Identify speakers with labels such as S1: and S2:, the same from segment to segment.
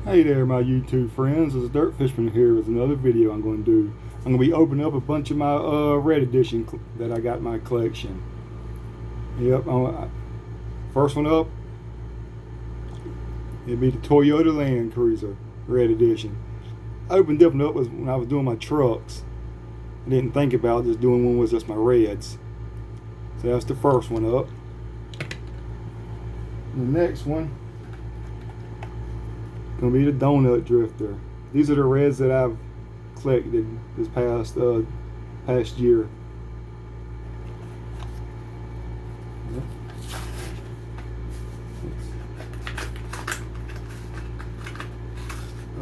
S1: Hey there, my YouTube friends. This is Dirt Fishman here with another video I'm going to do. I'm going to be opening up a bunch of my Red Edition that I got in my collection. Yep, first one up, it'd be the Toyota Land Cruiser Red Edition. I opened up was when I was doing my trucks. I didn't think about just doing one with just my Reds. So that's the first one up. The next one gonna be the Donut Drifter. These are the Reds that I've collected this past year.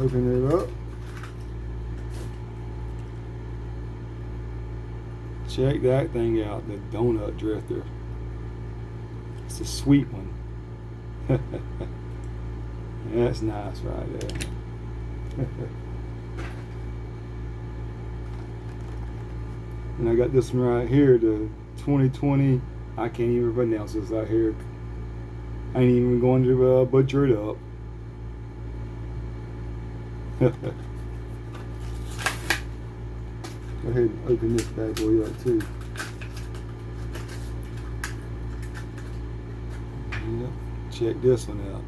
S1: Open it up. Check that thing out, the Donut Drifter. It's a sweet one. That's nice right there. And I got this one right here, the 2020. I can't even pronounce this out here. I ain't even going to butcher it up. Go ahead and open this bad boy up too. Yep. Check this one out.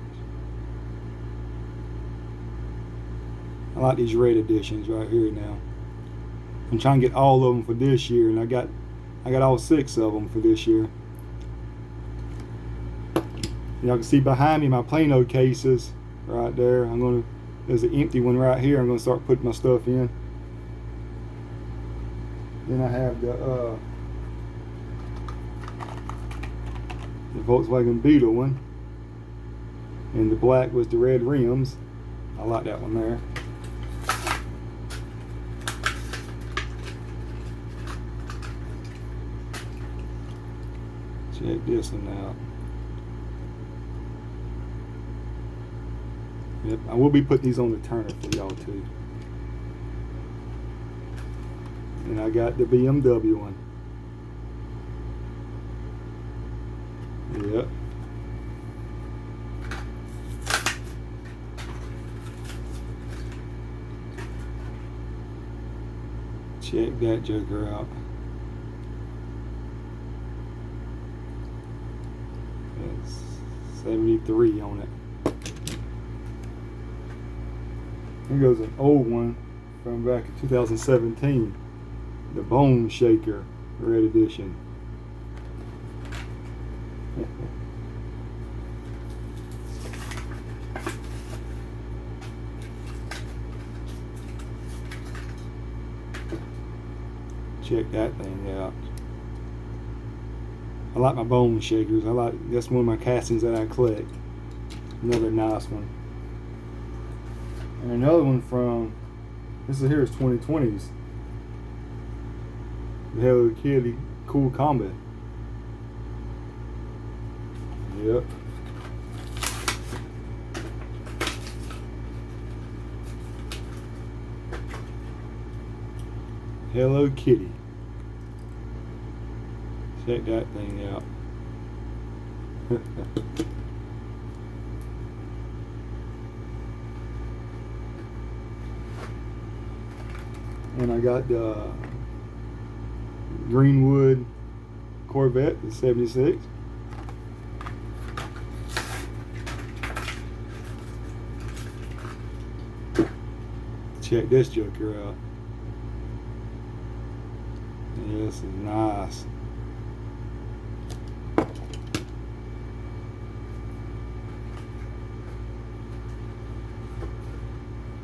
S1: I like these Red Editions right here now. I'm trying to get all of them for this year, and I got all 6 of them for this year. Y'all can see behind me my Plano cases right there. There's an empty one right here. I'm gonna start putting my stuff in. Then I have the Volkswagen Beetle one, and the black was the red rims. I like that one there. Check this one out. Yep, I will be putting these on the turner for y'all too. And I got the BMW one. Yep. Check that joker out. That's 73 on it. Here goes an old one from back in 2017. The Bone Shaker Red Edition. Check that thing out. I like my Bone Shakers. That's one of my castings that I collect. Another nice one. And another one from this is 2020s. The Hello Kitty Cool Combat. Yep. Hello Kitty. Check that thing out. And I got the Greenwood Corvette, the 76. Check this joker out. Yeah, this is nice.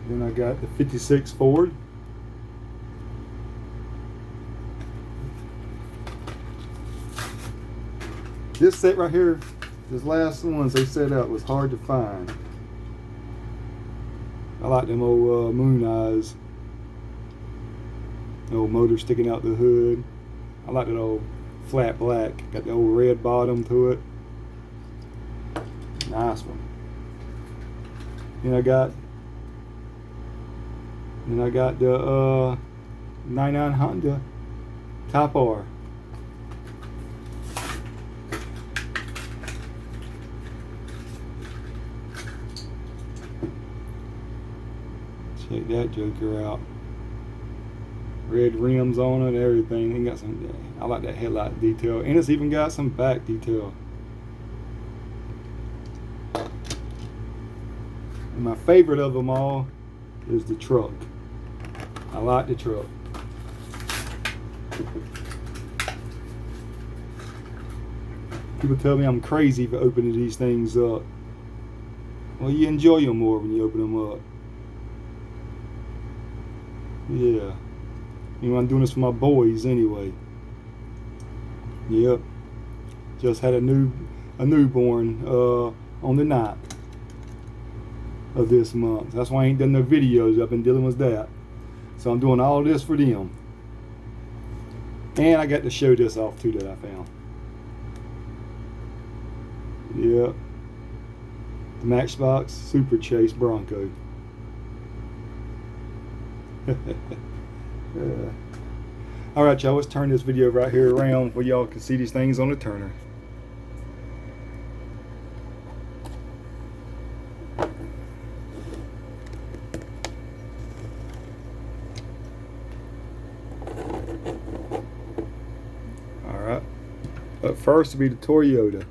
S1: Then I got the 56 Ford. This set right here, this last ones they set up was hard to find. I like them old moon eyes. Old motor sticking out the hood. I like that old flat black. Got the old red bottom to it. Nice one. Then I got the 99 Honda Type R. Check that joker out. Red rims on it and everything. It got some, I like that headlight detail, and it's even got some back detail. And my favorite of them all is the truck. I like the truck. People tell me I'm crazy for opening these things up. Well, you enjoy them more when you open them up. Yeah. You know, I'm doing this for my boys anyway. Yep. Just had a newborn on the 9th of this month. That's why I ain't done no videos. I've been dealing with that. So I'm doing all this for them. And I got to show this off too that I found. Yep. The Matchbox Super Chase Bronco. Alright, y'all, let's turn this video right here around where y'all can see these things on the turner. Alright, up first will be the Toyota.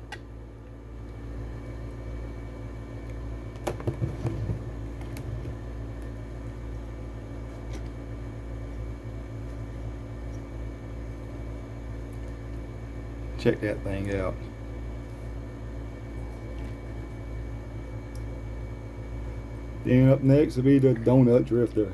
S1: Check that thing out. Then up next will be the Donut Drifter.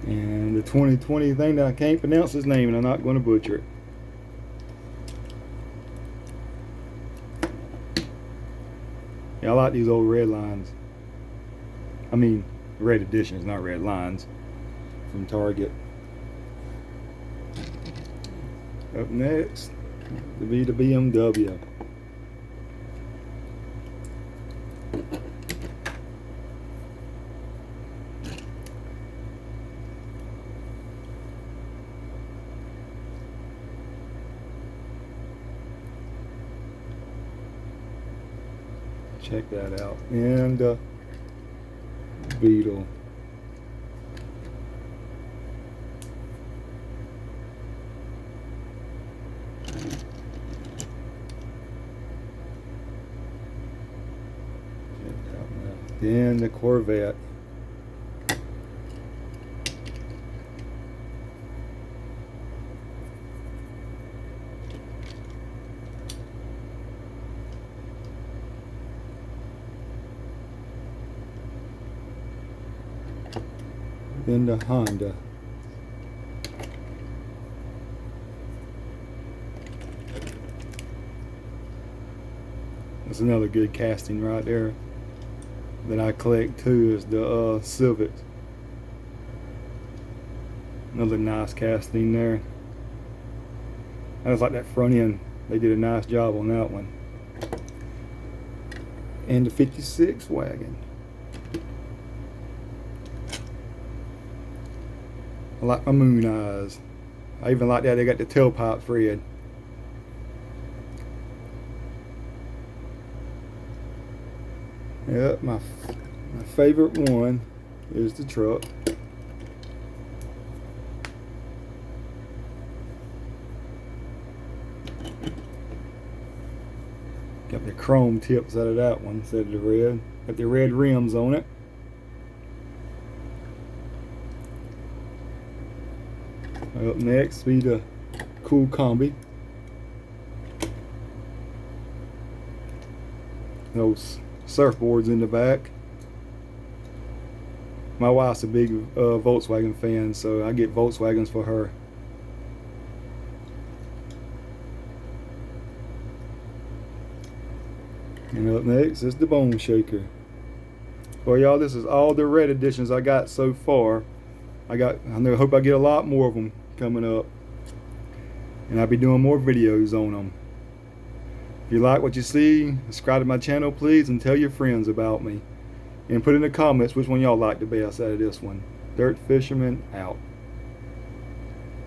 S1: And the 2020 thing that I can't pronounce his name and I'm not going to butcher it. Yeah, I like these old red lines. I mean, red editions, not red lines, from Target. Up next will be the BMW. Check that out. And Beetle. Then the Corvette. Then the Honda. That's another good casting right there that I collect too, is the Civic. Another nice casting there. I just like that front end. They did a nice job on that one. And the 56 wagon. I like my moon eyes. I even like that they got the tailpipe thread. Yep, my favorite one is the truck. Got the chrome tips out of that one instead of the red. Got the red rims on it. Up next be the cool combi. Those surfboards in the back. My wife's a big Volkswagen fan, so I get Volkswagens for her. And up next is the Bone Shaker. Well, y'all, this is all the red editions I got so far. I hope I get a lot more of them coming up, and I'll be doing more videos on them. If you like what you see, subscribe to my channel please, and tell your friends about me. And put in the comments which one y'all like the best out of this one. Dirt Fisherman out.